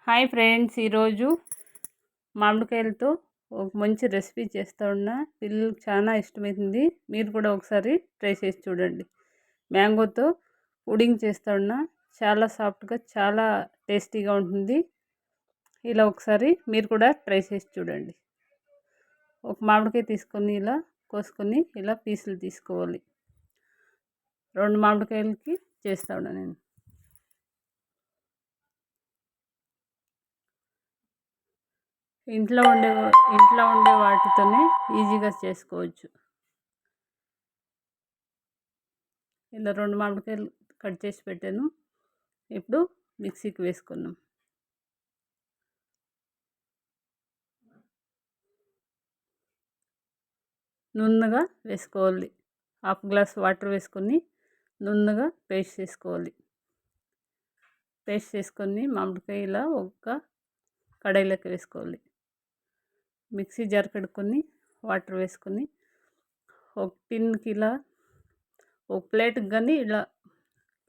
Hi friends, ఈరోజు మామిడికాయలతో ఒక మంచి రెసిపీ చేస్తూ ఉన్నా. పిల్లలకు చాలా ఇష్టమైంది. మీరు కూడా ఒకసారి ట్రై చేసి చూడండి. మ్యాంగోతో పుడింగ్ చేస్తూ ఉన్నా. చాలా సాఫ్ట్గా, చాలా టేస్టీగా ఉంటుంది. ఇలా ఒకసారి మీరు కూడా ట్రై చేసి చూడండి. ఒక మామిడికాయ తీసుకొని ఇలా కోసుకొని ఇలా పీసులు తీసుకోవాలి. 2 మామిడికాయలకి చేస్తూ ఉన్నా నేను. ఇంట్లో ఉండే వాటితోనే ఈజీగా చేసుకోవచ్చు. ఇలా 2 మామిడికాయలు కట్ చేసి పెట్టాను. ఇప్పుడు మిక్సీకి వేసుకున్నాం. నున్నగా వేసుకోవాలి. 1/2 గ్లాస్ వాటర్ వేసుకొని నున్నగా పేస్ట్ చేసుకోవాలి. పేస్ట్ చేసుకొని మామిడికాయ ఇలా ఒక కడాయిలోకి వేసుకోవాలి. మిక్సీ జార్ కడుక్కొని వాటర్ వేసుకొని ఒక టిన్కి ఇలా ఒక ప్లేట్కి కానీ ఇలా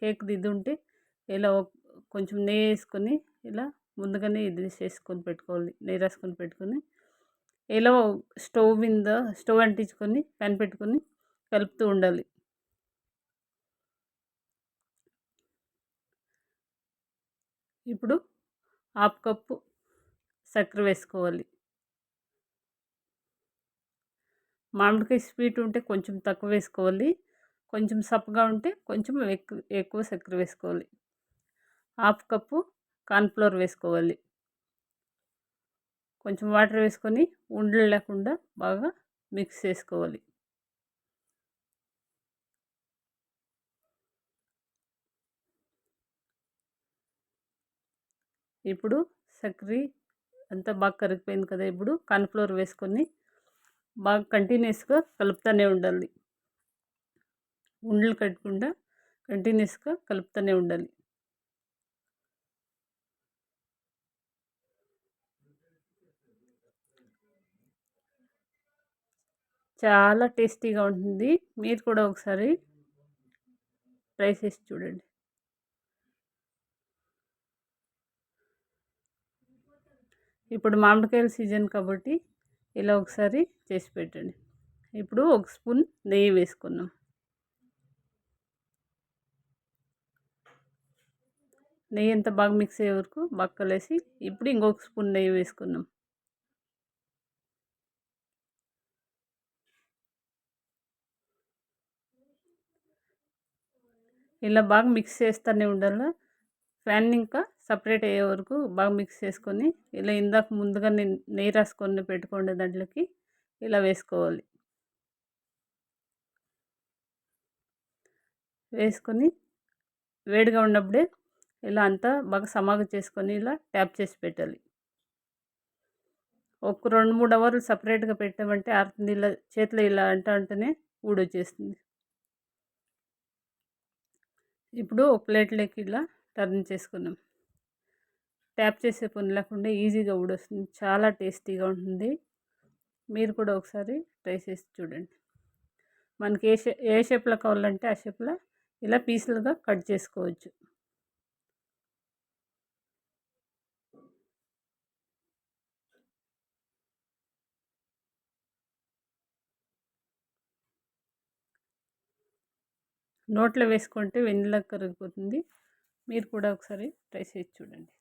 కేక్ దిద్దు ఉంటే ఇలా కొంచెం నెయ్యి వేసుకొని ఇలా ముందుగానే ఇది చేసుకొని పెట్టుకోవాలి. నెయ్యి రాసుకొని పెట్టుకొని ఇలా స్టవ్ అంటించుకొని ప్యాన్ పెట్టుకొని కలుపుతూ ఉండాలి. ఇప్పుడు 1/2 కప్పు చక్కెర వేసుకోవాలి. మామిడికాయ స్వీట్ ఉంటే కొంచెం తక్కువ వేసుకోవాలి. కొంచెం సప్పగా ఉంటే కొంచెం ఎక్కువ చక్కెర వేసుకోవాలి. 1/2 కప్పు కార్న్ఫ్లోర్ వేసుకోవాలి. కొంచెం వాటర్ వేసుకొని ఉండలు లేకుండా బాగా మిక్స్ చేసుకోవాలి. ఇప్పుడు చక్కెర అంతా బాగా కరిగిపోయింది కదా. ఇప్పుడు కార్న్ఫ్లోర్ వేసుకొని బాగా కంటిన్యూస్గా కలుపుతూనే ఉండాలి. ఉండలు కట్టకుండా కంటిన్యూస్గా కలుపుతూనే ఉండాలి. చాలా టేస్టీగా ఉంటుంది. మీరు కూడా ఒకసారి ట్రై చేసి చూడండి. ఇప్పుడు మామిడికాయల సీజన్ కాబట్టి ఇలా ఒకసారి చేసి పెట్టండి. ఇప్పుడు 1 స్పూన్ నెయ్యి వేసుకున్నాం. నెయ్యి అంతా బాగా మిక్స్ అయ్యే వరకు బాగా కలిసి ఇప్పుడు ఇంకొక స్పూన్ నెయ్యి వేసుకున్నాం. ఇలా బాగా మిక్స్ చేస్తూనే ఉండాలి. ఫ్యాన్ ఇంకా సపరేట్ అయ్యే వరకు బాగా మిక్స్ చేసుకొని ఇలా ఇందాక ముందుగా నెయ్యి రాసుకొని పెట్టుకోండి దాంట్లోకి ఇలా వేసుకోవాలి. వేసుకొని వేడిగా ఉన్నప్పుడే ఇలా అంతా బాగా సమాగా చేసుకొని ఇలా ట్యాప్ చేసి పెట్టాలి. ఒక 2-3 అవర్లు సపరేట్గా పెట్టామంటే ఆరుతుంది. ఇలా చేతిలో ఇలా అంటేనే ఊడొచ్చేస్తుంది. ఇప్పుడు ఒక ప్లేట్లోకి ఇలా టర్న్ చేసుకున్నాం. ట్యాప్ చేసే పని లేకుండా ఈజీగా ఊడొస్తుంది. చాలా టేస్టీగా ఉంటుంది. మీరు కూడా ఒకసారి ట్రై చేసి చూడండి. మనకి ఏ షేప్లో కావాలంటే ఆ షేప్లో ఇలా పీసులుగా కట్ చేసుకోవచ్చు. నోట్లో వేసుకుంటే వెన్నెలా కరిగిపోతుంది. మీరు కూడా ఒకసారి ట్రై చేసి చూడండి.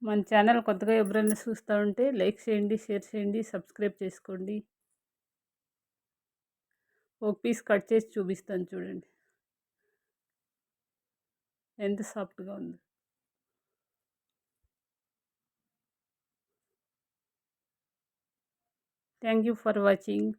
మన ఛానల్ కొత్తగా ఎవరైనా చూస్తూ ఉంటే లైక్ చేయండి, షేర్ చేయండి, సబ్స్క్రైబ్ చేసుకోండి. ఒక పీస్ కట్ చేసి చూపిస్తాను చూడండి ఎంత సాఫ్ట్గా ఉందో. Thank you for watching.